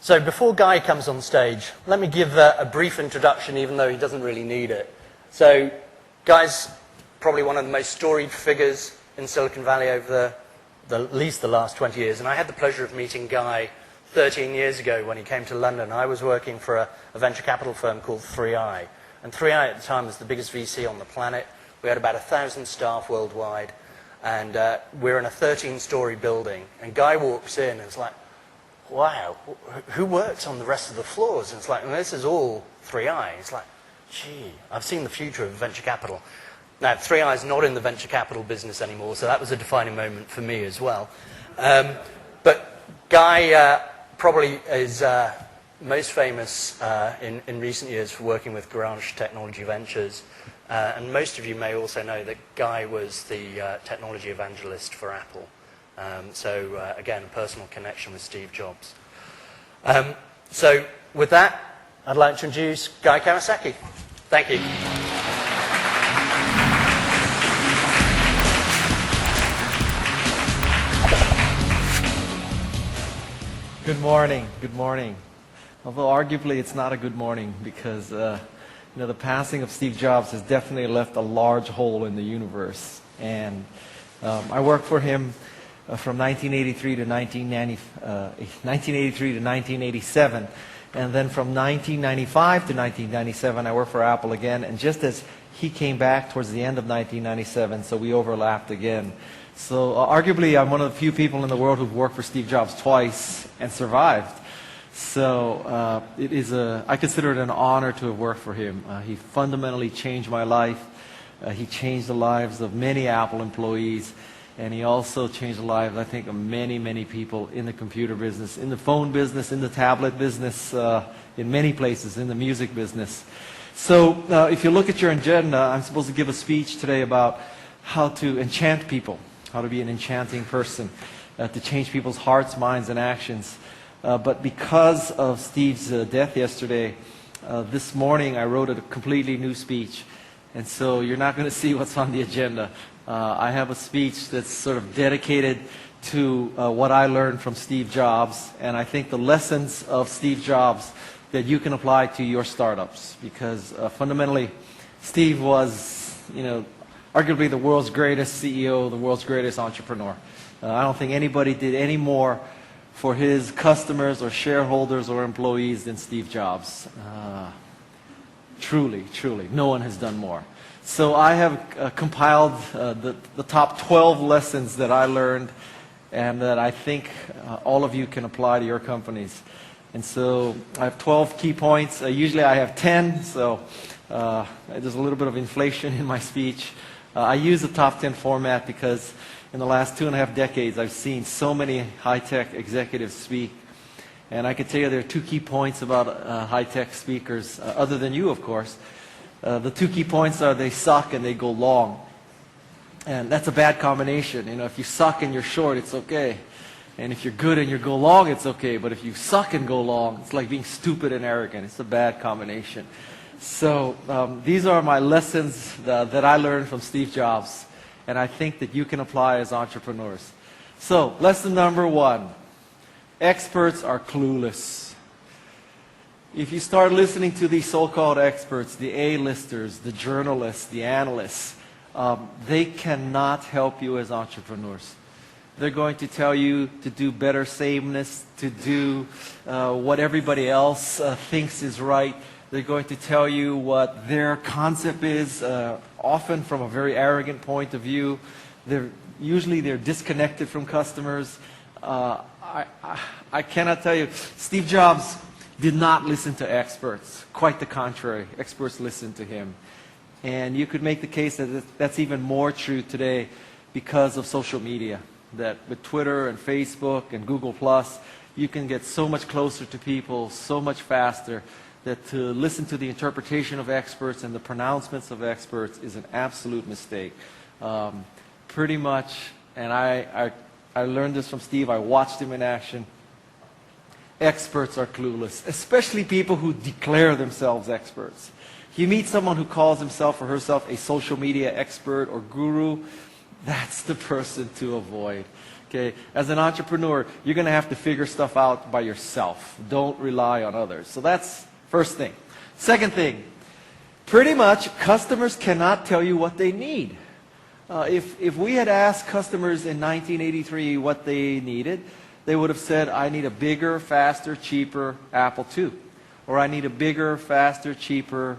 So before Guy comes on stage, let me give a brief introduction, even though he doesn't really need it. So Guy's probably one of the most storied figures in Silicon Valley over at least the last 20 years. And I had the pleasure of meeting Guy 13 years ago when he came to London. I was working for a venture capital firm called 3i. And 3i at the time was the biggest VC on the planet. We had about 1,000 staff worldwide. And we're in a 13-story building. And Guy walks in and it's like, wow, who works on the rest of the floors? And it's like, well, this is all 3i. It's like, gee, I've seen the future of venture capital. Now, 3i is not in the venture capital business anymore, so that was a defining moment for me as well. But Guy probably is most famous in recent years for working with Garage Technology Ventures. And most of you may also know that Guy was the technology evangelist for Apple. So again, a personal connection with Steve Jobs. So with that, I'd like to introduce Guy Kawasaki. Thank you. Good morning. Good morning. Although arguably it's not a good morning because the passing of Steve Jobs has definitely left a large hole in the universe. And I worked for him from 1983 to 1987, and then from 1995 to 1997, I worked for Apple again. And just as he came back towards the end of 1997, so we overlapped again. So arguably, I'm one of the few people in the world who've worked for Steve Jobs twice and survived. So I consider it an honor to have worked for him. He fundamentally changed my life. He changed the lives of many Apple employees. And he also changed the lives, I think, of many, many people in the computer business, in the phone business, in the tablet business, in many places, in the music business. So if you look at your agenda, I'm supposed to give a speech today about how to enchant people, how to be an enchanting person, to change people's hearts, minds, and actions. But because of Steve's death yesterday, this morning I wrote a completely new speech. And so you're not going to see what's on the agenda. I have a speech that's sort of dedicated to what I learned from Steve Jobs, and I think the lessons of Steve Jobs that you can apply to your startups. Because fundamentally, Steve was, arguably the world's greatest CEO, the world's greatest entrepreneur. I don't think anybody did any more for his customers or shareholders or employees than Steve Jobs. Truly, truly, no one has done more. So I have compiled the top 12 lessons that I learned and that I think all of you can apply to your companies. And so I have 12 key points. Usually I have 10, so there's a little bit of inflation in my speech. I use the top 10 format because in the last 2.5 decades I've seen so many high-tech executives speak. And I can tell you there are two key points about high-tech speakers, other than you, of course. The two key points are they suck and they go long. And that's a bad combination. If you suck and you're short, it's okay. And if you're good and you go long, it's okay. But if you suck and go long, it's like being stupid and arrogant. It's a bad combination. So these are my lessons that I learned from Steve Jobs. And I think that you can apply as entrepreneurs. So lesson number 1. Experts are clueless. If you start listening to these so-called experts, the A-listers, the journalists, the analysts, they cannot help you as entrepreneurs. They're going to tell you to do better sameness, to do what everybody else thinks is right. They're going to tell you what their concept is, often from a very arrogant point of view. Usually they're disconnected from customers. I cannot tell you, Steve Jobs did not listen to experts. Quite the contrary. Experts listened to him. And you could make the case that that's even more true today because of social media. That with Twitter and Facebook and Google+, you can get so much closer to people, so much faster, that to listen to the interpretation of experts and the pronouncements of experts is an absolute mistake. Pretty much, and I learned this from Steve, I watched him in action. Experts are clueless, especially people who declare themselves experts. You meet someone who calls himself or herself a social media expert or guru, that's the person to avoid. Okay, as an entrepreneur, you're going to have to figure stuff out by yourself. Don't rely on others. So that's first thing. Second thing, pretty much customers cannot tell you what they need. If we had asked customers in 1983 what they needed, they would have said, I need a bigger, faster, cheaper Apple II. Or I need a bigger, faster, cheaper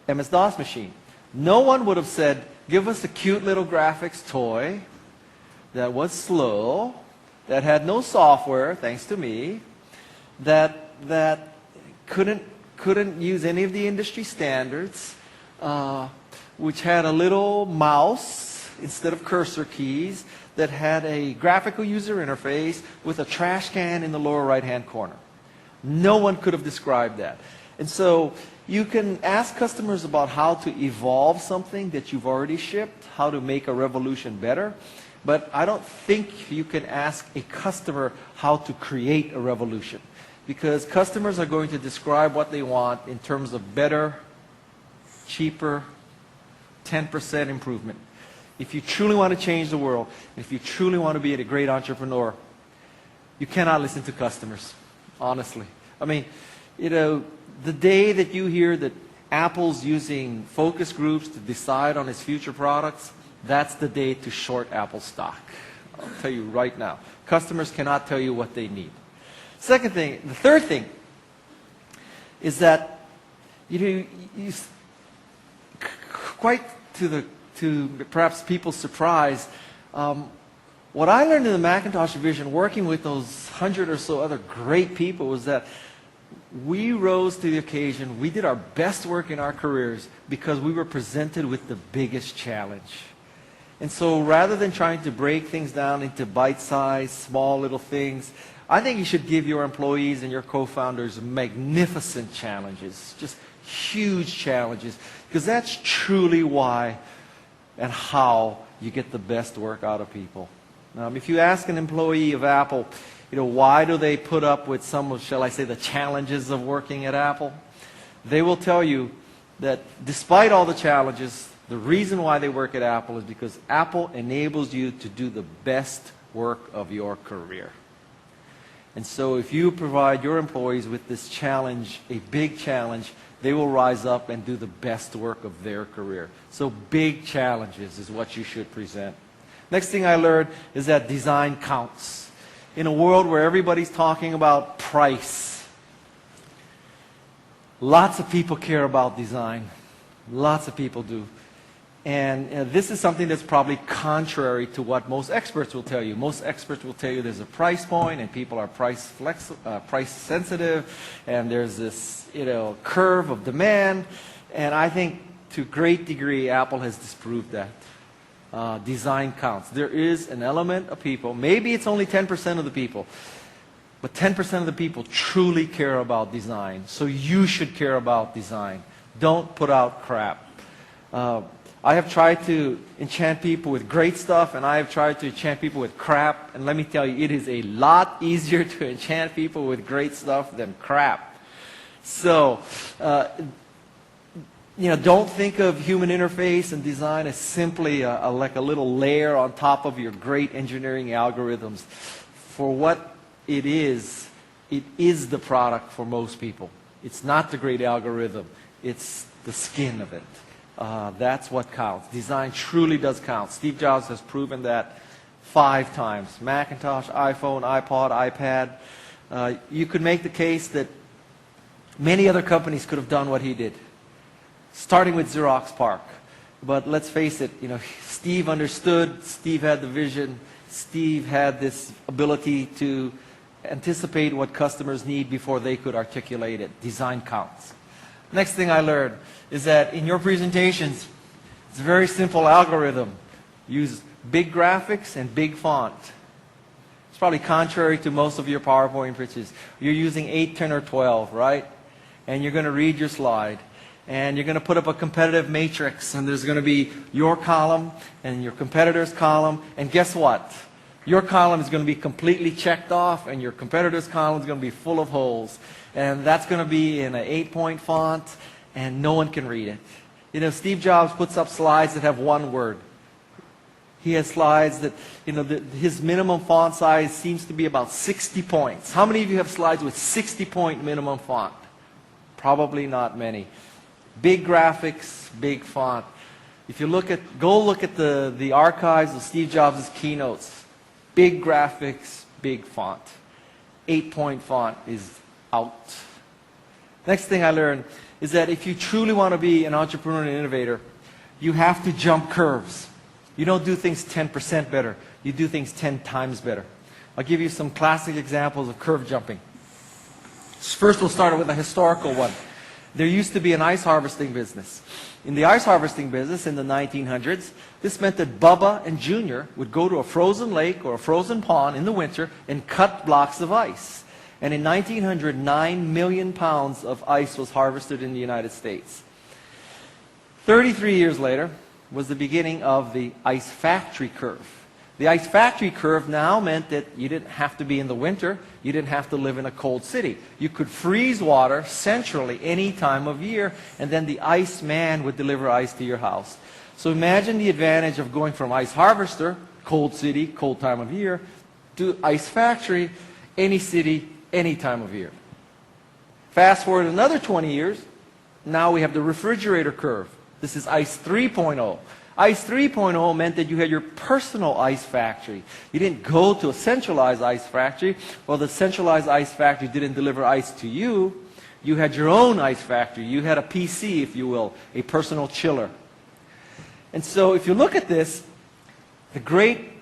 MS-DOS machine. No one would have said, give us a cute little graphics toy that was slow, that had no software, thanks to me, that couldn't use any of the industry standards, which had a little mouse instead of cursor keys, that had a graphical user interface with a trash can in the lower right-hand corner. No one could have described that. And so you can ask customers about how to evolve something that you've already shipped, how to make a revolution better, but I don't think you can ask a customer how to create a revolution, because customers are going to describe what they want in terms of better, cheaper, 10% improvement. If you truly want to change the world, if you truly want to be a great entrepreneur, you cannot listen to customers, honestly. I mean, you know, the day that you hear that Apple's using focus groups to decide on its future products, that's the day to short Apple stock. I'll tell you right now. Customers cannot tell you what they need. Second thing, the third thing is that, you know, quite to perhaps people's surprise, what I learned in the Macintosh division, working with those 100 or so other great people, was that we rose to the occasion. We did our best work in our careers because we were presented with the biggest challenge. And so rather than trying to break things down into bite-sized, small little things, I think you should give your employees and your co-founders magnificent challenges, just huge challenges, because that's truly why and how you get the best work out of people. If you ask an employee of Apple, you know, why do they put up with some of, shall I say, the challenges of working at Apple? They will tell you that despite all the challenges, the reason why they work at Apple is because Apple enables you to do the best work of your career. And so if you provide your employees with this challenge, a big challenge, they will rise up and do the best work of their career. So big challenges is what you should present. Next thing I learned is that design counts. In a world where everybody's talking about price, lots of people care about design. Lots of people do. And this is something that's probably contrary to what most experts will tell you. Most experts will tell you there's a price point and people are price sensitive, and there's this, you know, curve of demand. And I think to a great degree Apple has disproved that. Design counts. There is an element of people, maybe it's only 10% of the people, but 10% of the people truly care about design. So you should care about design. Don't put out crap. I have tried to enchant people with great stuff, and I have tried to enchant people with crap. And let me tell you, it is a lot easier to enchant people with great stuff than crap. So, you know, don't think of human interface and design as simply like a little layer on top of your great engineering algorithms. For what it is the product for most people. It's not the great algorithm. It's the skin of it. That's what counts. Design truly does count. Steve Jobs has proven that 5 times. Macintosh, iPhone, iPod, iPad. You could make the case that many other companies could have done what he did, starting with Xerox PARC. But let's face it, you know, Steve understood, Steve had the vision, Steve had this ability to anticipate what customers need before they could articulate it. Design counts. Next thing I learned is that in your presentations, it's a very simple algorithm. Use big graphics and big font. It's probably contrary to most of your PowerPoint pitches. You're using 8, 10, or 12, right? And you're going to read your slide. And you're going to put up a competitive matrix. And there's going to be your column and your competitor's column. And guess what? Your column is going to be completely checked off, and your competitor's column is going to be full of holes. And that's going to be in an 8-point font, and no one can read it. You know, Steve Jobs puts up slides that have one word. He has slides that, his minimum font size seems to be about 60 points. How many of you have slides with 60-point minimum font? Probably not many. Big graphics, big font. If you go look at the archives of Steve Jobs' keynotes. Big graphics, big font. 8-point font is out. Next thing I learned is that if you truly want to be an entrepreneur and innovator, you have to jump curves. You don't do things 10% better. You do things 10 times better. I'll give you some classic examples of curve jumping. First, we'll start with a historical one. There used to be an ice harvesting business. In the ice harvesting business in the 1900s, this meant that Bubba and Junior would go to a frozen lake or a frozen pond in the winter and cut blocks of ice. And in 1900, 9 million pounds of ice was harvested in the United States. 33 years later was the beginning of the ice factory curve. The ice factory curve now meant that you didn't have to be in the winter. You didn't have to live in a cold city. You could freeze water centrally any time of year, and then the ice man would deliver ice to your house. So imagine the advantage of going from ice harvester, cold city, cold time of year, to ice factory, any city, any time of year. Fast forward another 20 years, now we have the refrigerator curve. This is ice 3.0. Ice 3.0 meant that you had your personal ice factory. You didn't go to a centralized ice factory, or the centralized ice factory didn't deliver ice to you. You had your own ice factory. You had a PC, if you will, a personal chiller. And so if you look at this, the great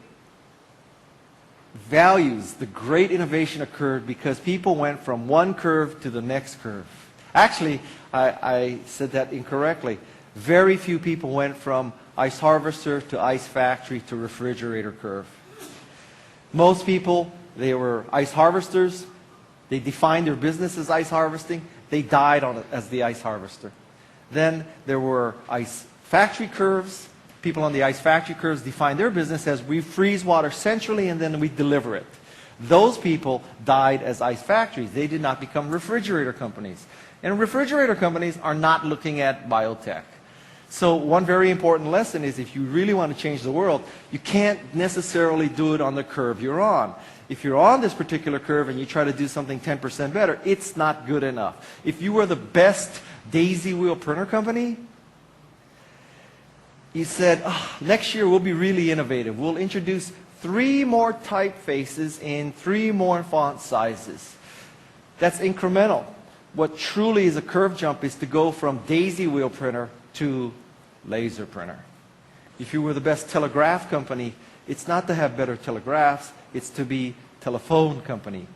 values, the great innovation occurred because people went from one curve to the next curve. Actually, I said that incorrectly. Very few people went from ice harvester to ice factory to refrigerator curve. Most people, they were ice harvesters. They defined their business as ice harvesting. They died on it as the ice harvester. Then there were ice factory curves. People on the ice factory curves defined their business as we freeze water centrally and then we deliver it. Those people died as ice factories. They did not become refrigerator companies. And refrigerator companies are not looking at biotech. So one very important lesson is if you really want to change the world, you can't necessarily do it on the curve you're on. If you're on this particular curve and you try to do something 10% better, it's not good enough. If you were the best daisy wheel printer company, you said, next year we'll be really innovative. We'll introduce 3 more typefaces in 3 more font sizes. That's incremental. What truly is a curve jump is to go from daisy wheel printer to laser printer. If you were the best telegraph company, it's not to have better telegraphs, it's to be telephone company.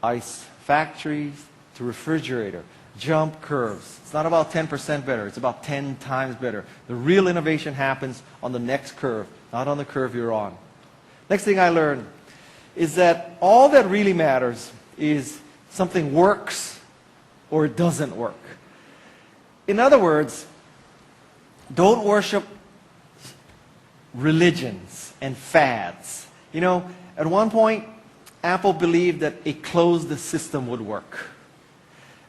Ice factories to refrigerator. Jump curves. It's not about 10% better, it's about 10 times better. The real innovation happens on the next curve, not on the curve you're on. Next thing I learned is that all that really matters is something works or it doesn't work. In other words, don't worship religions and fads. At one point, Apple believed that a closed system would work.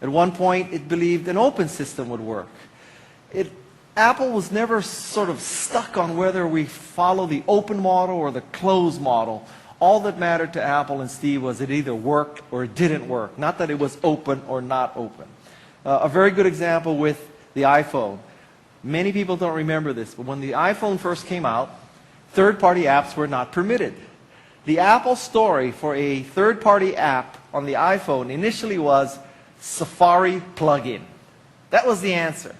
At one point, it believed an open system would work. Apple was never sort of stuck on whether we follow the open model or the closed model. All that mattered to Apple and Steve was it either worked or it didn't work, not that it was open or not open. A very good example with the iPhone. Many people don't remember this, but when the iPhone first came out, third-party apps were not permitted. The Apple story for a third-party app on the iPhone initially was Safari plugin. That was the answer.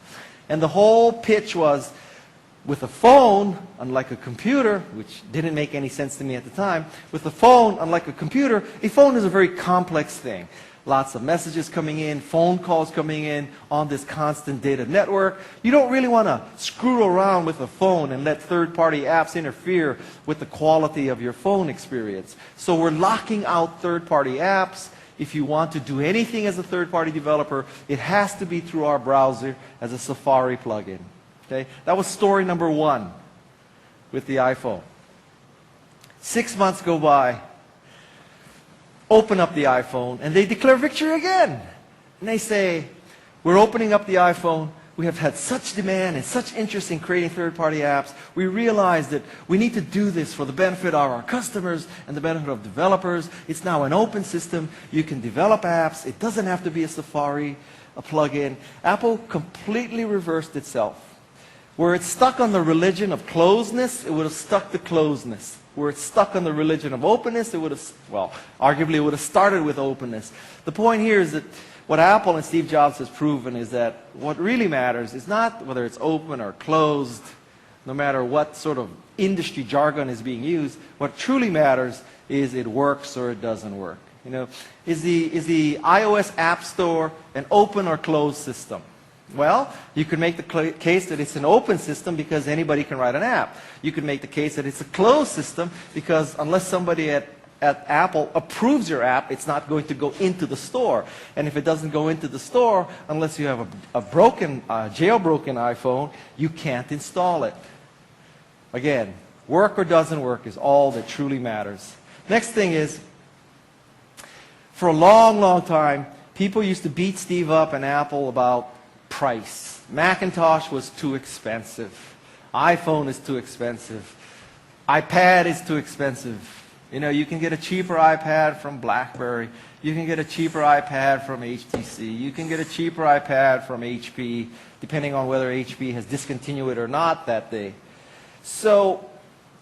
And the whole pitch was, with a phone, unlike a computer, which didn't make any sense to me at the time, with a phone, unlike a computer, a phone is a very complex thing. Lots of messages coming in, phone calls coming in on this constant data network. You don't really want to screw around with a phone and let third-party apps interfere with the quality of your phone experience. So we're locking out third-party apps. If you want to do anything as a third-party developer, it has to be through our browser as a Safari plugin. Okay? That was story number 1 with the iPhone. 6 months go by. Open up the iPhone, and they declare victory again. And they say, we're opening up the iPhone, we have had such demand and such interest in creating third-party apps, we realized that we need to do this for the benefit of our customers and the benefit of developers. It's now an open system. You can develop apps. It doesn't have to be a Safari, a plugin. Apple completely reversed itself. Where it's stuck on the religion of closedness, it would have stuck to closedness. Where it's stuck on the religion of openness, it would have, well, arguably it would have started with openness. The point here is that what Apple and Steve Jobs has proven is that what really matters is not whether it's open or closed, no matter what sort of industry jargon is being used. What truly matters is it works or it doesn't work. You know, is the iOS App Store an open or closed system? Well, you could make the case that it's an open system because anybody can write an app. You could make the case that it's a closed system because unless somebody at Apple approves your app, it's not going to go into the store. And if it doesn't go into the store, unless you have a jailbroken iPhone, you can't install it. Again, work or doesn't work is all that truly matters. Next thing is, for a long, long time, people used to beat Steve up and Apple about price. Macintosh was too expensive. iPhone is too expensive. iPad is too expensive. You know, you can get a cheaper iPad from BlackBerry. You can get a cheaper iPad from HTC. You can get a cheaper iPad from HP, depending on whether HP has discontinued it or not that day. So,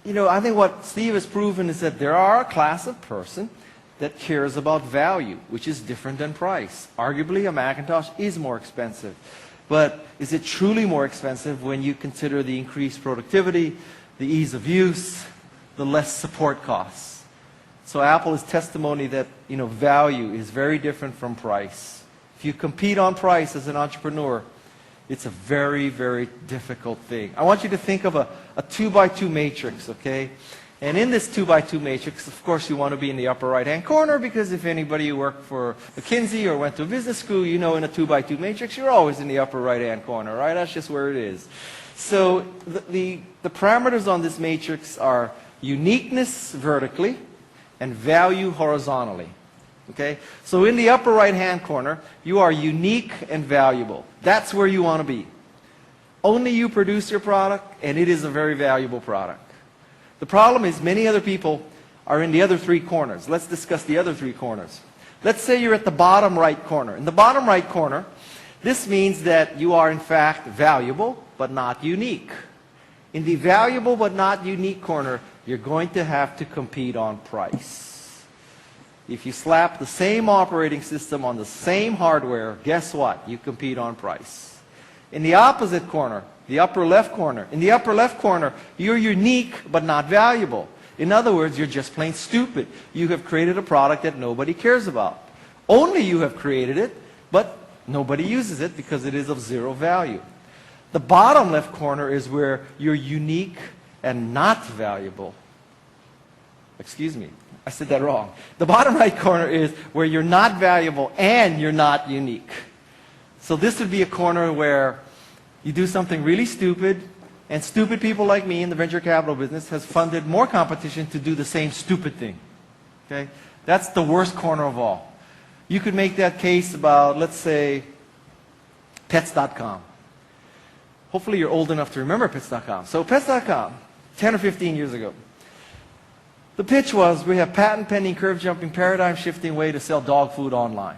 you know, I think what Steve has proven is that there are a class of person that cares about value, which is different than price. Arguably, a Macintosh is more expensive. But is it truly more expensive when you consider the increased productivity, the ease of use, the less support costs? So Apple is testimony that, you know, value is very different from price. If you compete on price as an entrepreneur, it's a very, very difficult thing. I want you to think of a 2x2 matrix, okay? And in this 2x2 matrix, of course, you want to be in the upper right-hand corner because if anybody who worked for McKinsey or went to a business school, you know in a 2x2 matrix, you're always in the upper right-hand corner, right? That's just where it is. So the parameters on this matrix are uniqueness vertically and value horizontally. Okay? So in the upper right-hand corner, you are unique and valuable. That's where you want to be. Only you produce your product, and it is a very valuable product. The problem is many other people are in the other three corners. Let's discuss the other three corners. Let's say you're at the bottom right corner. In the bottom right corner, this means that you are in fact valuable, but not unique. In the valuable but not unique corner, you're going to have to compete on price. If you slap the same operating system on the same hardware, guess what? You compete on price. In the opposite corner, the upper left corner, in the upper left corner, you're unique but not valuable. In other words, you're just plain stupid. You have created a product that nobody cares about. Only you have created it, but nobody uses it because it is of zero value. The bottom left corner is where you're unique and not valuable. Excuse me, I said that wrong. The bottom right corner is where you're not valuable and you're not unique. So this would be a corner where you do something really stupid, and stupid people like me in the venture capital business has funded more competition to do the same stupid thing. Okay? That's the worst corner of all. You could make that case about, let's say, pets.com. Hopefully you're old enough to remember pets.com. So pets.com, 10 or 15 years ago. The pitch was, we have patent-pending, curve-jumping, paradigm-shifting way to sell dog food online.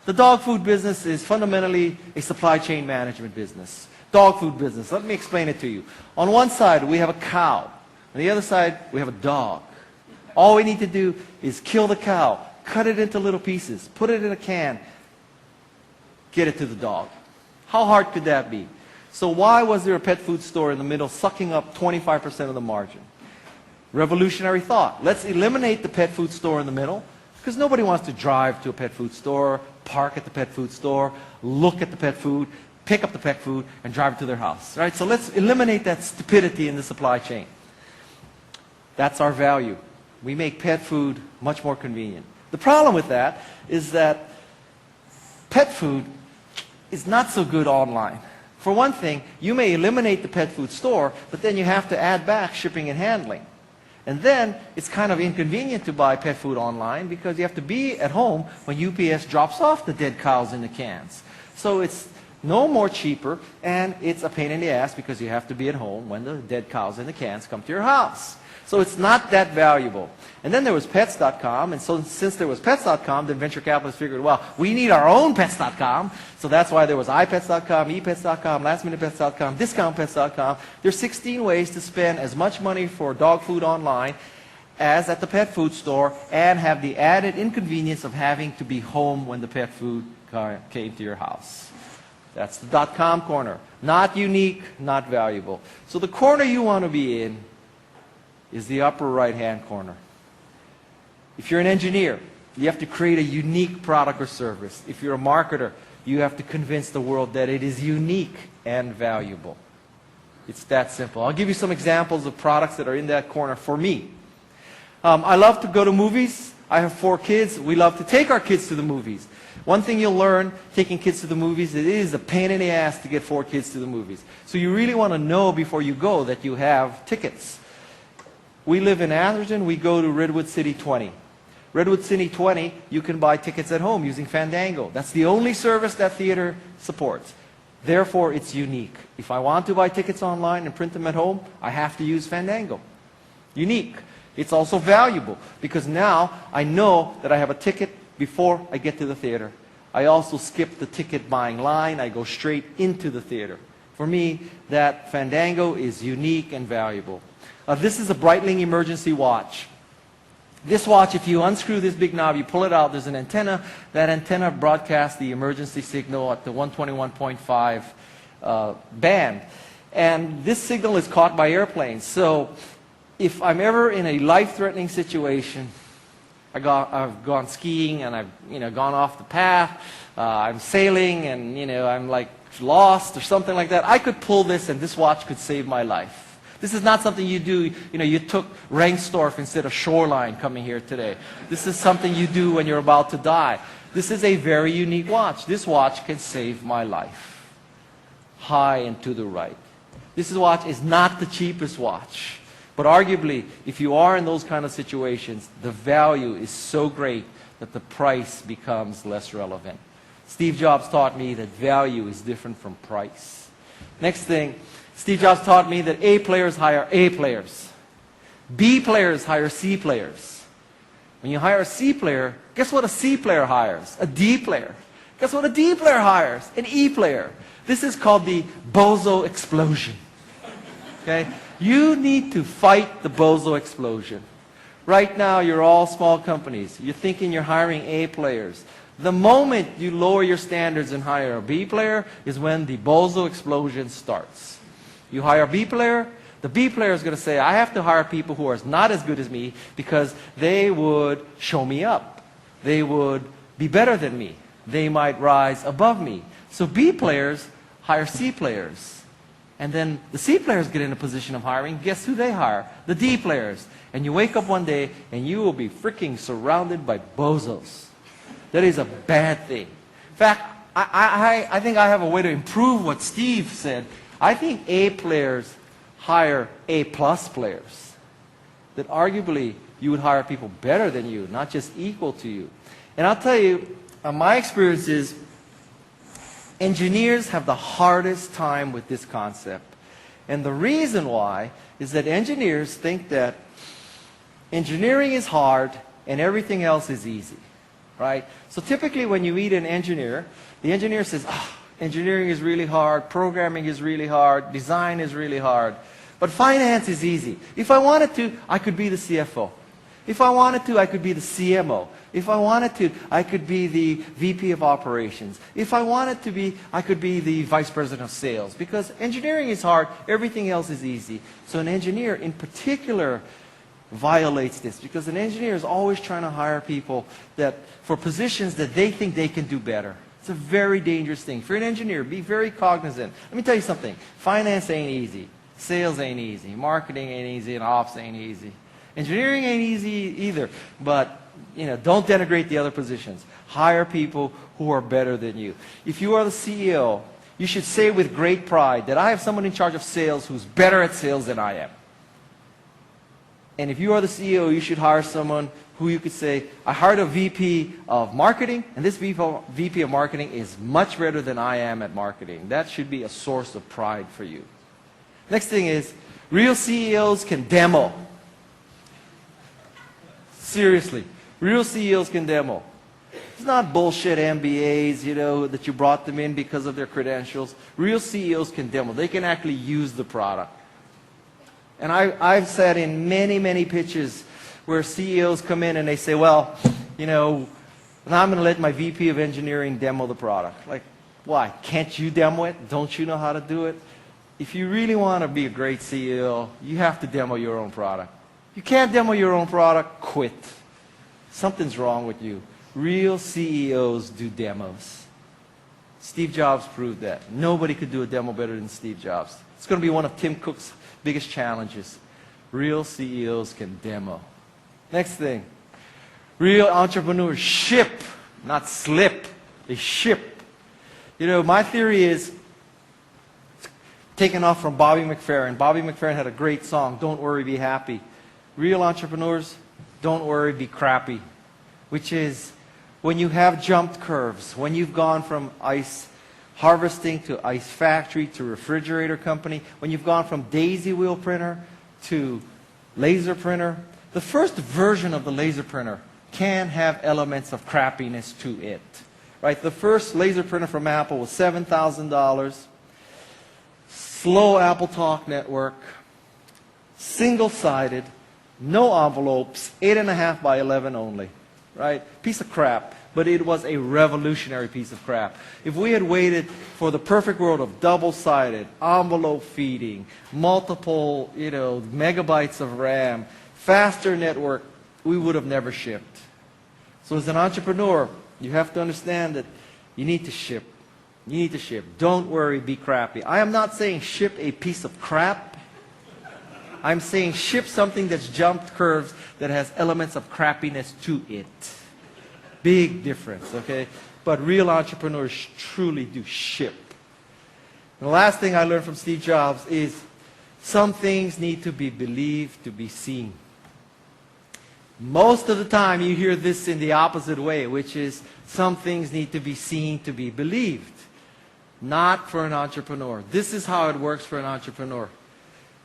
The dog food business is fundamentally a supply chain management business. Dog food business. Let me explain it to you. On one side, we have a cow. On the other side, we have a dog. All we need to do is kill the cow, cut it into little pieces, put it in a can, get it to the dog. How hard could that be? So why was there a pet food store in the middle sucking up 25% of the margin? Revolutionary thought. Let's eliminate the pet food store in the middle, because nobody wants to drive to a pet food store, park at the pet food store, look at the pet food, pick up the pet food, and drive it to their house. Right? So let's eliminate that stupidity in the supply chain. That's our value. We make pet food much more convenient. The problem with that is that pet food is not so good online. For one thing, you may eliminate the pet food store, but then you have to add back shipping and handling. And then it's kind of inconvenient to buy pet food online because you have to be at home when UPS drops off the dead cows in the cans. So it's no more cheaper, and it's a pain in the ass because you have to be at home when the dead cows in the cans come to your house. So it's not that valuable. And then there was pets.com, and so since there was pets.com, the venture capitalists figured, well, we need our own pets.com. So that's why there was iPets.com, ePets.com, lastminutepets.com, discountpets.com. There's 16 ways to spend as much money for dog food online as at the pet food store and have the added inconvenience of having to be home when the pet food came to your house. That's the .com corner. Not unique, not valuable. So the corner you want to be in is the upper right-hand corner. If you're an engineer, you have to create a unique product or service. If you're a marketer, you have to convince the world that it is unique and valuable. It's that simple. I'll give you some examples of products that are in that corner for me. I love to go to movies. I have 4 kids. We love to take our kids to the movies. One thing you'll learn taking kids to the movies, it is a pain in the ass to get 4 kids to the movies. So you really want to know before you go that you have tickets. We live in Atherton. We go to Redwood City 20. Redwood City 20, you can buy tickets at home using Fandango. That's the only service that theater supports. Therefore, it's unique. If I want to buy tickets online and print them at home, I have to use Fandango. Unique. It's also valuable because now I know that I have a ticket before I get to the theater. I also skip the ticket buying line. I go straight into the theater. For me, that Fandango is unique and valuable. This is a Breitling emergency watch. This watch, if you unscrew this big knob, you pull it out, there's an antenna. That antenna broadcasts the emergency signal at the 121.5 band. And this signal is caught by airplanes. So if I'm ever in a life-threatening situation, I've gone skiing and I've gone off the path, I'm sailing and I'm like lost or something like that, I could pull this and this watch could save my life. This is not something you do, you took Rengstorff instead of Shoreline coming here today. This is something you do when you're about to die. This is a very unique watch. This watch can save my life. High and to the right. This watch is not the cheapest watch. But arguably, if you are in those kind of situations, the value is so great that the price becomes less relevant. Steve Jobs taught me that value is different from price. Next thing, Steve Jobs taught me that A players hire A players. B players hire C players. When you hire a C player, guess what a C player hires? A D player. Guess what a D player hires? An E player. This is called the bozo explosion. Okay? You need to fight the bozo explosion. Right now, you're all small companies. You're thinking you're hiring A players. The moment you lower your standards and hire a B player is when the bozo explosion starts. You hire a B player, the B player is going to say, I have to hire people who are not as good as me because they would show me up. They would be better than me. They might rise above me. So B players hire C players. And then the C players get in a position of hiring. Guess who they hire? The D players. And you wake up one day and you will be freaking surrounded by bozos. That is a bad thing. In fact, I think I have a way to improve what Steve said. I think A players hire A plus players. That arguably you would hire people better than you, not just equal to you. And I'll tell you, my experience is engineers have the hardest time with this concept. And the reason why is that engineers think that engineering is hard and everything else is easy. Right? So typically when you meet an engineer, the engineer says, engineering is really hard, programming is really hard, design is really hard, but finance is easy. If I wanted to, I could be the CFO. If I wanted to, I could be the CMO. If I wanted to, I could be the VP of operations. If I wanted to be, I could be the vice president of sales. Because engineering is hard, everything else is easy. So an engineer in particular violates this because an engineer is always trying to hire people that for positions that they think they can do better. It's a very dangerous thing. If you're an engineer, be very cognizant. Let me tell you something. Finance ain't easy. Sales ain't easy. Marketing ain't easy. And ops ain't easy. Engineering ain't easy either. But, don't denigrate the other positions. Hire people who are better than you. If you are the CEO, you should say with great pride that I have someone in charge of sales who's better at sales than I am. And if you are the CEO, you should hire someone who you could say, I hired a VP of marketing, and this VP of marketing is much better than I am at marketing. That should be a source of pride for you. Next thing is, real CEOs can demo. Seriously, real CEOs can demo. It's not bullshit MBAs, that you brought them in because of their credentials. Real CEOs can demo. They can actually use the product. And I've sat in many, many pitches where CEOs come in and they say, well, now I'm going to let my VP of engineering demo the product. Like, why? Can't you demo it? Don't you know how to do it? If you really want to be a great CEO, you have to demo your own product. You can't demo your own product, quit. Something's wrong with you. Real CEOs do demos. Steve Jobs proved that. Nobody could do a demo better than Steve Jobs. It's going to be one of Tim Cook's biggest challenges. Real CEOs can demo. Next thing. Real entrepreneurs ship, not slip. They ship. My theory is taken off from Bobby McFerrin. Bobby McFerrin had a great song, Don't Worry, Be Happy. Real entrepreneurs, don't worry, be crappy. Which is when you have jumped curves, when you've gone from ice harvesting to ice factory to refrigerator company, when you've gone from daisy wheel printer to laser printer, the first version of the laser printer can have elements of crappiness to it. Right? The first laser printer from Apple was $7,000. Slow Apple Talk network, single-sided, no envelopes, 8.5 by 11 only. Right? Piece of crap. But it was a revolutionary piece of crap. If we had waited for the perfect world of double-sided, envelope feeding, multiple, megabytes of RAM, faster network, we would have never shipped. So as an entrepreneur, you have to understand that you need to ship. You need to ship. Don't worry, be crappy. I am not saying ship a piece of crap. I'm saying ship something that's jumped curves that has elements of crappiness to it. Big difference, okay? But real entrepreneurs truly do ship. And the last thing I learned from Steve Jobs is some things need to be believed to be seen. Most of the time you hear this in the opposite way, which is some things need to be seen to be believed. Not for an entrepreneur. This is how it works for an entrepreneur.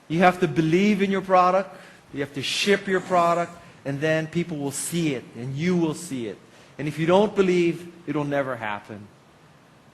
You have to believe in your product, you have to ship your product, and then people will see it, and you will see it. And if you don't believe, it will never happen.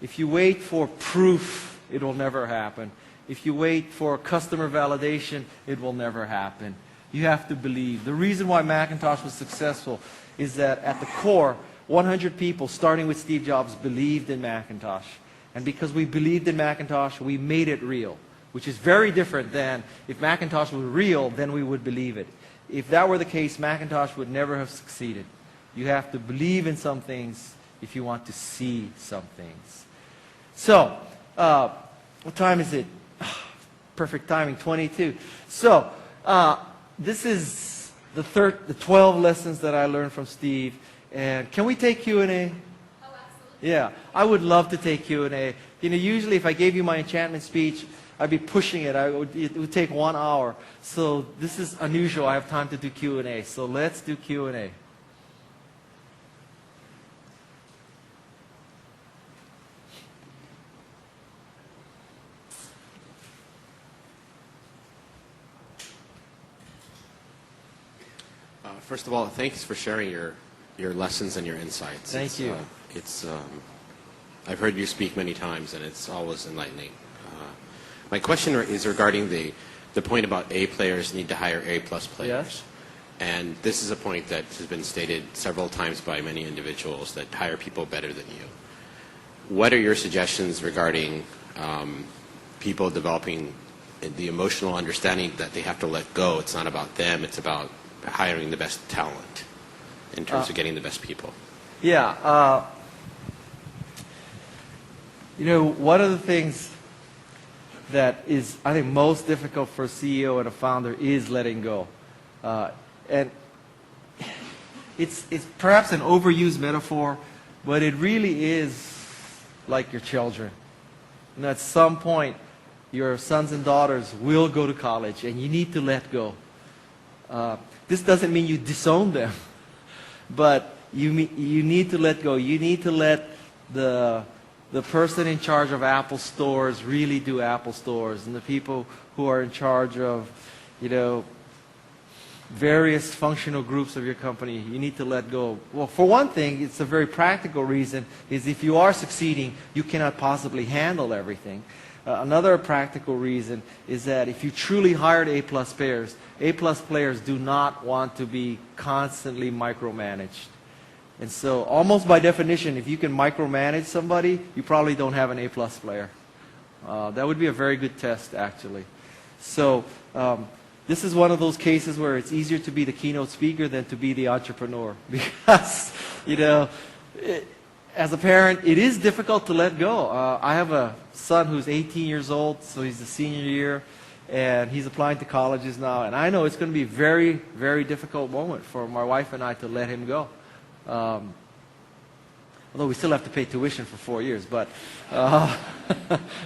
If you wait for proof, it will never happen. If you wait for customer validation, it will never happen. You have to believe. The reason why Macintosh was successful is that at the core, 100 people, starting with Steve Jobs, believed in Macintosh. And because we believed in Macintosh, we made it real, which is very different than if Macintosh was real, then we would believe it. If that were the case, Macintosh would never have succeeded. You have to believe in some things if you want to see some things. So, what time is it? Perfect timing, 22. So, this is the 12 lessons that I learned from Steve. And can we take Q&A? Oh, absolutely. Yeah, I would love to take Q&A. Usually if I gave you my enchantment speech, I'd be pushing it. It would take 1 hour. So this is unusual. I have time to do Q&A. So let's do Q&A. First of all, thanks for sharing your lessons and your insights. Thank you. I've heard you speak many times, and it's always enlightening. My question is regarding the point about A players need to hire A-plus players. Yes. And this is a point that has been stated several times by many individuals that hire people better than you. What are your suggestions regarding people developing the emotional understanding that they have to let go? It's not about them, it's about hiring the best talent in terms of getting the best people. Yeah. One of the things that is, I think, most difficult for a CEO and a founder is letting go. And it's perhaps an overused metaphor, but it really is like your children. And at some point, your sons and daughters will go to college, and you need to let go. This doesn't mean you disown them, but you need to let go. You need to let the person in charge of Apple stores really do Apple stores, and the people who are in charge of, various functional groups of your company, you need to let go. Well, for one thing, it's a very practical reason, is if you are succeeding, you cannot possibly handle everything. Another practical reason is that if you truly hired A-plus players do not want to be constantly micromanaged. And so, almost by definition, if you can micromanage somebody, you probably don't have an A-plus player. That would be a very good test, actually. So, this is one of those cases where it's easier to be the keynote speaker than to be the entrepreneur. Because, as a parent, it is difficult to let go. I have a son who's 18 years old, so he's a senior year, and he's applying to colleges now. And I know it's going to be a very, very difficult moment for my wife and I to let him go. Although we still have to pay tuition for 4 years, but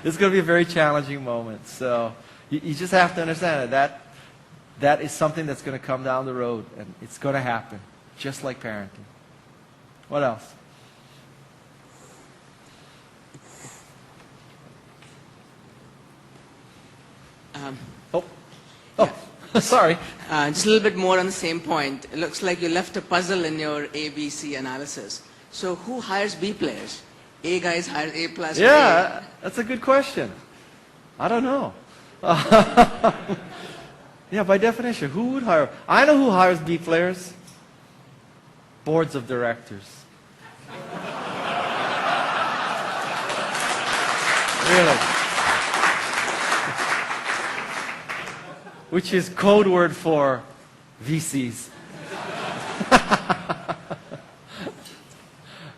it's going to be a very challenging moment. So you just have to understand that is something that's going to come down the road, and it's going to happen, just like parenting. What else? Sorry. Just a little bit more on the same point. It looks like you left a puzzle in your ABC analysis. So who hires B players? A guys hire A plus. Yeah, that's a good question. I don't know. Yeah, by definition, who would hire? I know who hires B players. Boards of directors. Really. Which is code word for VCs.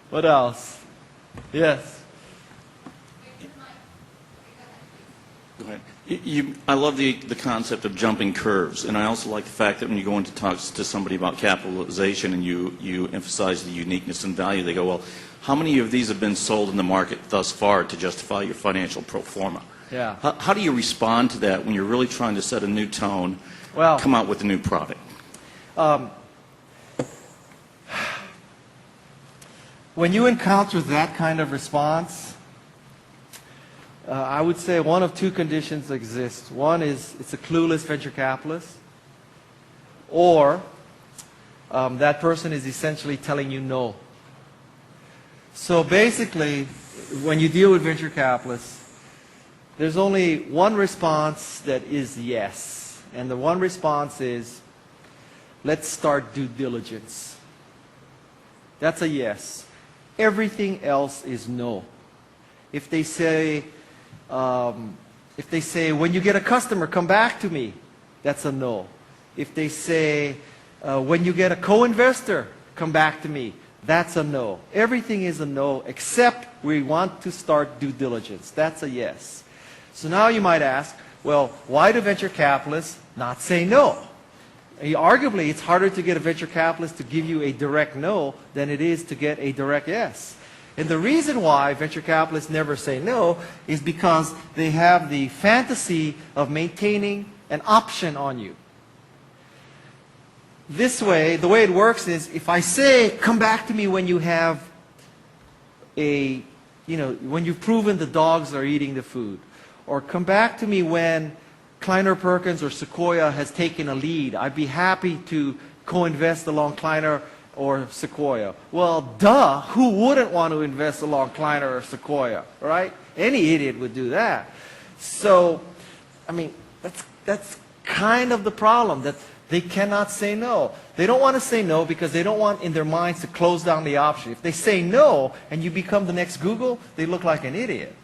What else? Yes. Go ahead. I love the concept of jumping curves, and I also like the fact that when you go into talks to somebody about capitalization and you emphasize the uniqueness and value, they go, well, how many of these have been sold in the market thus far to justify your financial pro forma? Yeah. How do you respond to that when you're really trying to set a new tone, come out with a new product? When you encounter that kind of response, I would say one of two conditions exist. One is it's a clueless venture capitalist, or that person is essentially telling you no. So basically, when you deal with venture capitalists, there's only one response that is yes. And the one response is, let's start due diligence. That's a yes. Everything else is no. If they say, when you get a customer, come back to me, that's a no. If they say, when you get a co-investor, come back to me, that's a no. Everything is a no, except we want to start due diligence. That's a yes. So now you might ask, well, why do venture capitalists not say no? Arguably, it's harder to get a venture capitalist to give you a direct no than it is to get a direct yes. And the reason why venture capitalists never say no is because they have the fantasy of maintaining an option on you. This way, the way it works is, if I say, come back to me when you have when you've proven the dogs are eating the food, or come back to me when Kleiner Perkins or Sequoia has taken a lead, I'd be happy to co-invest along Kleiner or Sequoia. Well, duh, who wouldn't want to invest along Kleiner or Sequoia, right? Any idiot would do that. So, I mean, that's kind of the problem, that they cannot say no. They don't want to say no because they don't want in their minds to close down the option. If they say no and you become the next Google, they look like an idiot.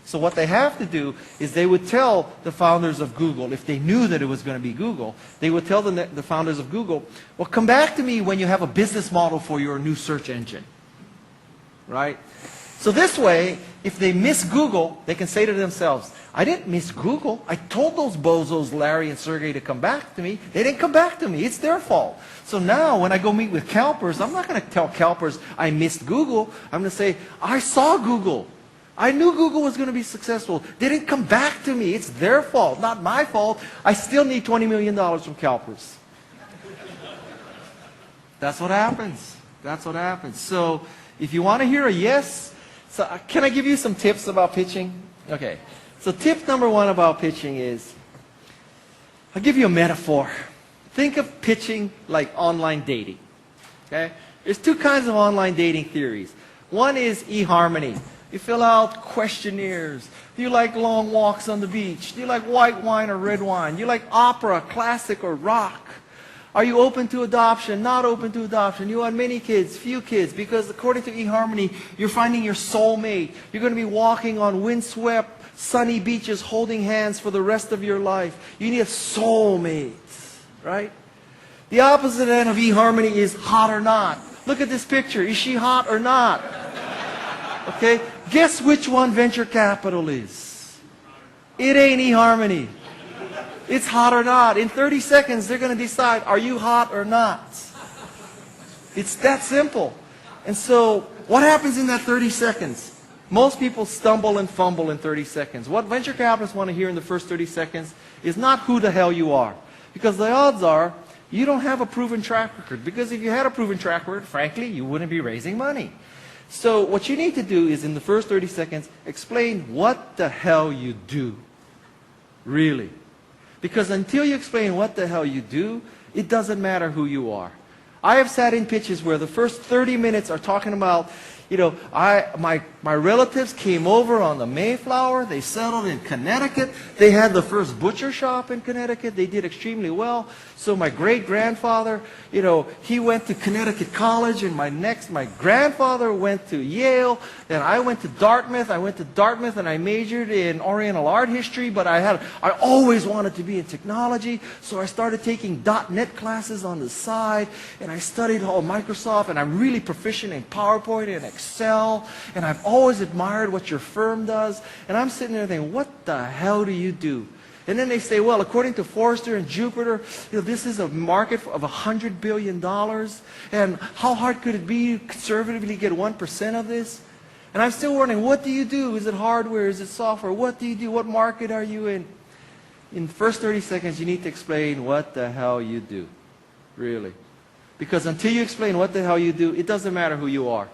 So what they have to do is they would tell the founders of Google, if they knew that it was going to be Google, they would tell the founders of Google, well, come back to me when you have a business model for your new search engine. Right? So this way, if they miss Google, they can say to themselves, I didn't miss Google. I told those bozos, Larry and Sergey, to come back to me. They didn't come back to me. It's their fault. So now when I go meet with CalPERS, I'm not going to tell CalPERS I missed Google. I'm going to say, I saw Google. I knew Google was going to be successful. They didn't come back to me. It's their fault, not my fault. I still need $20 million from CalPERS. That's what happens. That's what happens. So if you want to hear a yes, so can I give you some tips about pitching? Okay. So tip number one about pitching is, I'll give you a metaphor. Think of pitching like online dating. Okay? There's two kinds of online dating theories. One is eHarmony. You fill out questionnaires. Do you like long walks on the beach? Do you like white wine or red wine? Do you like opera, classic, or rock? Are you open to adoption, not open to adoption? You want many kids, few kids? Because according to eHarmony, you're finding your soulmate. You're going to be walking on windswept, sunny beaches holding hands for the rest of your life. You need a soulmate, right? The opposite end of eHarmony is hot or not. Look at this picture. Is she hot or not? Okay? Guess which one venture capital is? It ain't eHarmony. It's hot or not. In 30 seconds, they're going to decide, are you hot or not? It's that simple. And so, what happens in that 30 seconds? Most people stumble and fumble in 30 seconds. What venture capitalists want to hear in the first 30 seconds is not who the hell you are. Because the odds are, you don't have a proven track record. Because if you had a proven track record, frankly, you wouldn't be raising money. So what you need to do is, in the first 30 seconds, explain what the hell you do. Really. Because until you explain what the hell you do, it doesn't matter who you are. I have sat in pitches where the first 30 minutes are talking about, you know, my relatives came over on the Mayflower. They settled in Connecticut. They had the first butcher shop in Connecticut. They did extremely well. So my great-grandfather, you know, he went to Connecticut College, and my grandfather went to Yale. Then I went to Dartmouth. And I majored in Oriental art history, but I always wanted to be in technology. So I started taking .NET classes on the side, and I studied all Microsoft, and I'm really proficient in PowerPoint and Excel, and I've always admired what your firm does. And I'm sitting there thinking, what the hell do you do? And then they say, well, according to Forrester and Jupiter, you know, this is a market of $100 billion. And how hard could it be to conservatively get 1% of this? And I'm still wondering, what do you do? Is it hardware? Is it software? What do you do? What market are you in? In the first 30 seconds, you need to explain what the hell you do. Really. Because until you explain what the hell you do, it doesn't matter who you are.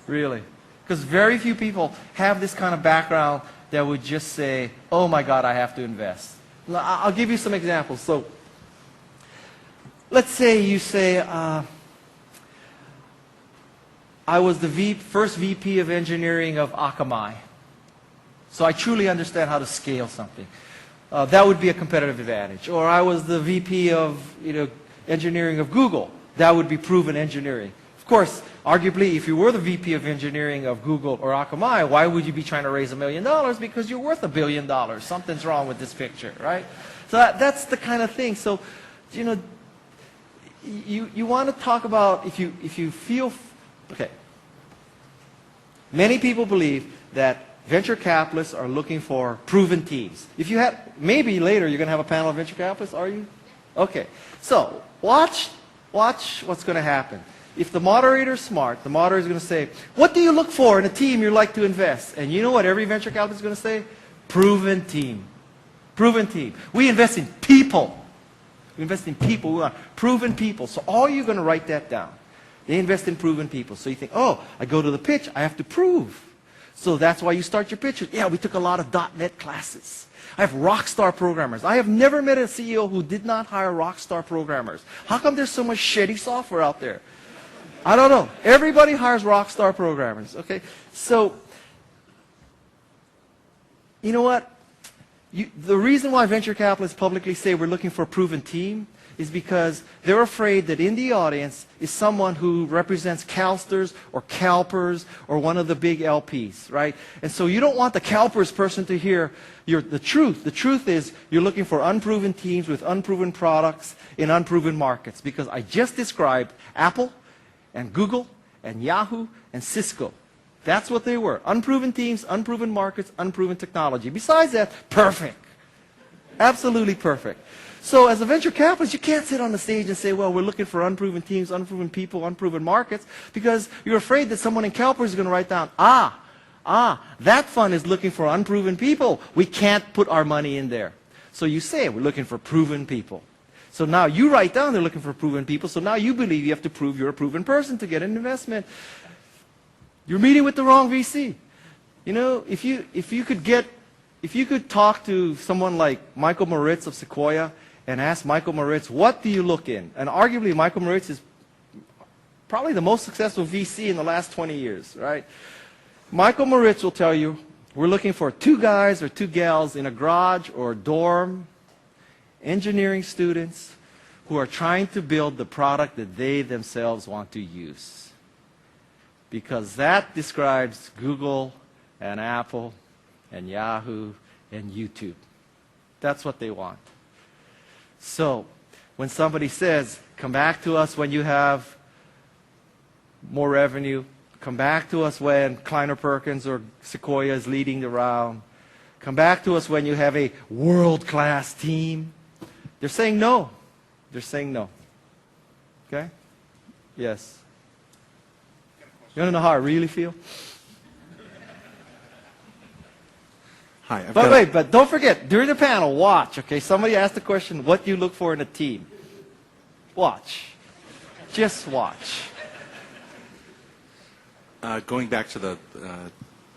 Really. Because very few people have this kind of background that would just say, oh my God, I have to invest. I'll give you some examples. So, let's say you say, I was the first VP of engineering of Akamai. So I truly understand how to scale something. That would be a competitive advantage. Or I was the VP of engineering of Google. That would be proven engineering. Of course, arguably, if you were the VP of engineering of Google or Akamai, why would you be trying to raise $1 million? Because you're worth $1 billion. Something's wrong with this picture, right? So that's the kind of thing. So, you want to talk about if you feel, okay. Many people believe that venture capitalists are looking for proven teams. If you had, maybe later you're going to have a panel of venture capitalists, are you? Okay. So watch what's going to happen. If the moderator is smart, the moderator is going to say, what do you look for in a team you'd like to invest? And you know what every venture capitalist is going to say? Proven team. Proven team. We invest in people. We invest in people. We want proven people. So all you're going to write that down. They invest in proven people. So you think, oh, I go to the pitch, I have to prove. So that's why you start your pitch. Yeah, we took a lot of .NET classes. I have rock star programmers. I have never met a CEO who did not hire rock star programmers. How come there's so much shitty software out there? I don't know. Everybody hires rock star programmers. Okay, so you know what? The reason why venture capitalists publicly say we're looking for a proven team is because they're afraid that in the audience is someone who represents CalSTRS or CalPERS or one of the big LPs, right? And so you don't want the CalPERS person to hear the truth. The truth is you're looking for unproven teams with unproven products in unproven markets, because I just described Apple and Google and Yahoo and Cisco. That's what they were. Unproven teams, unproven markets, unproven technology. Besides that, perfect. Absolutely perfect. So as a venture capitalist, you can't sit on the stage and say, well, we're looking for unproven teams, unproven people, unproven markets, because you're afraid that someone in CalPERS is going to write down, that fund is looking for unproven people. We can't put our money in there. So you say, we're looking for proven people. So now you write down they're looking for proven people, so now you believe you have to prove you're a proven person to get an investment. You're meeting with the wrong VC. You know, if you could talk to someone like Michael Moritz of Sequoia and ask Michael Moritz, what do you look in? And arguably Michael Moritz is probably the most successful VC in the last 20 years, right? Michael Moritz will tell you, we're looking for 2 guys or 2 gals in a garage or a dorm, engineering students who are trying to build the product that they themselves want to use. Because that describes Google and Apple and Yahoo and YouTube. That's what they want. So when somebody says, come back to us when you have more revenue, come back to us when Kleiner Perkins or Sequoia is leading the round, come back to us when you have a world-class team, they're saying no. They're saying no. Okay? Yes. You want to know how I really feel? Hi. But don't forget, during the panel, watch, okay? Somebody asked the question, what do you look for in a team? Watch. Just watch. Going back to the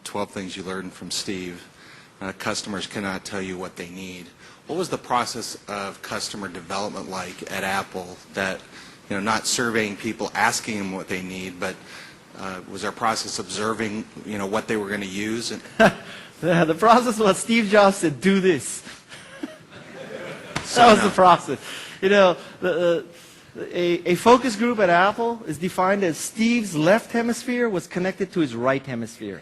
12 things you learned from Steve, customers cannot tell you what they need. What was the process of customer development like at Apple that, you know, not surveying people, asking them what they need, but was there a process observing, you know, what they were going to use? And the process was Steve Jobs said, do this. That was the process. You know, a focus group at Apple is defined as Steve's left hemisphere was connected to his right hemisphere.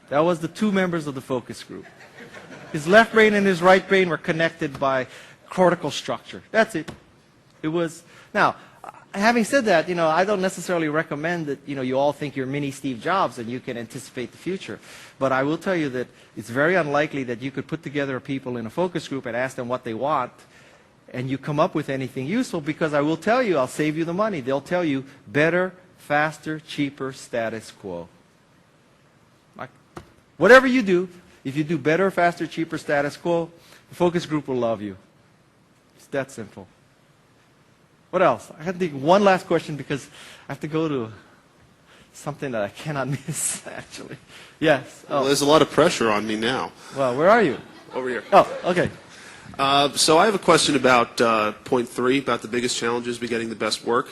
That was the 2 members of the focus group. His left brain and his right brain were connected by cortical structure. That's it. It was. Now, having said that, you know, I don't necessarily recommend that, you know, you all think you're mini Steve Jobs and you can anticipate the future. But I will tell you that it's very unlikely that you could put together people in a focus group and ask them what they want and you come up with anything useful, because I will tell you, I'll save you the money. They'll tell you better, faster, cheaper, status quo. Like, whatever you do, if you do better, faster, cheaper, status quo, the focus group will love you. It's that simple. What else? I have to think one last question because I have to go to something that I cannot miss, actually. Yes. Oh. Well, there's a lot of pressure on me now. Well, where are you? Over here. Oh, okay. So I have a question about point 3, about the biggest challenges be getting the best work.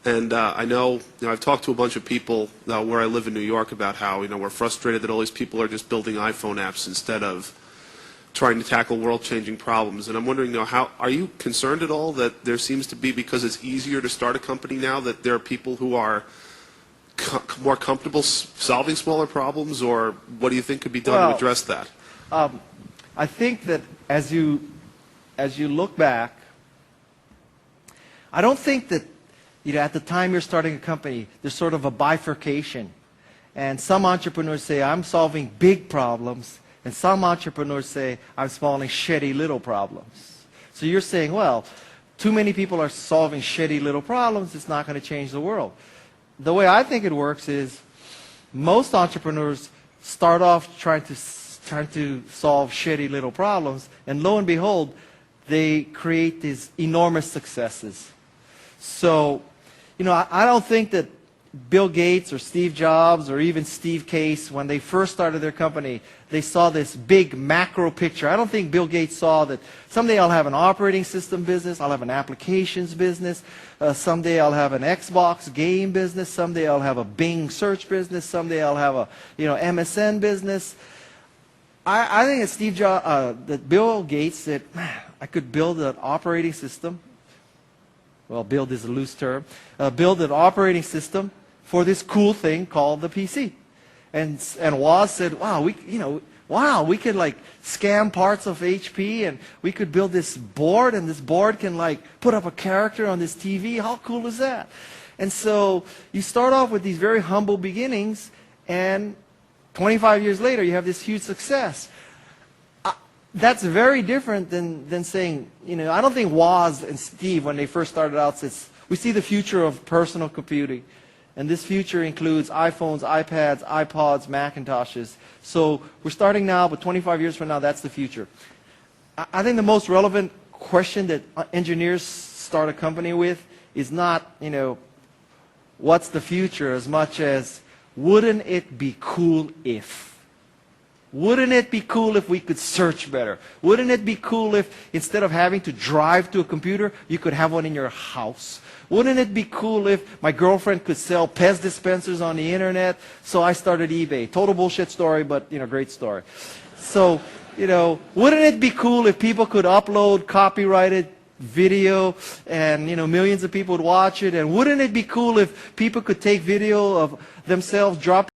And I know, I've talked to a bunch of people where I live in New York about how, we're frustrated that all these people are just building iPhone apps instead of trying to tackle world-changing problems. And I'm wondering, how are you concerned at all that there seems to be, because it's easier to start a company now, that there are people who are more comfortable solving smaller problems, or what do you think could be done to address that? I think that as you look back, I don't think that at the time you're starting a company, there's sort of a bifurcation. And some entrepreneurs say, I'm solving big problems. And some entrepreneurs say, I'm solving shitty little problems. So you're saying, well, too many people are solving shitty little problems. It's not going to change the world. The way I think it works is most entrepreneurs start off trying to solve shitty little problems. And lo and behold, they create these enormous successes. So, I don't think that Bill Gates or Steve Jobs or even Steve Case, when they first started their company, they saw this big macro picture. I don't think Bill Gates saw that someday I'll have an operating system business, I'll have an applications business, someday I'll have an Xbox game business, someday I'll have a Bing search business, someday I'll have a MSN business. I think that Bill Gates said, I could build an operating system. Well, build is a loose term. Build an operating system for this cool thing called the PC. And Woz said, wow, we could like scan parts of HP and we could build this board, and this board can like put up a character on this TV. How cool is that? And so you start off with these very humble beginnings, and 25 years later you have this huge success. That's very different than saying, I don't think Woz and Steve, when they first started out, said, we see the future of personal computing. And this future includes iPhones, iPads, iPods, Macintoshes. So we're starting now, but 25 years from now, that's the future. I think the most relevant question that engineers start a company with is not, what's the future as much as wouldn't it be cool if? Wouldn't it be cool if we could search better? Wouldn't it be cool if instead of having to drive to a computer, you could have one in your house? Wouldn't it be cool if my girlfriend could sell Pez dispensers on the internet? So I started eBay. Total bullshit story, but great story. So, wouldn't it be cool if people could upload copyrighted video and millions of people would watch it? And wouldn't it be cool if people could take video of themselves dropping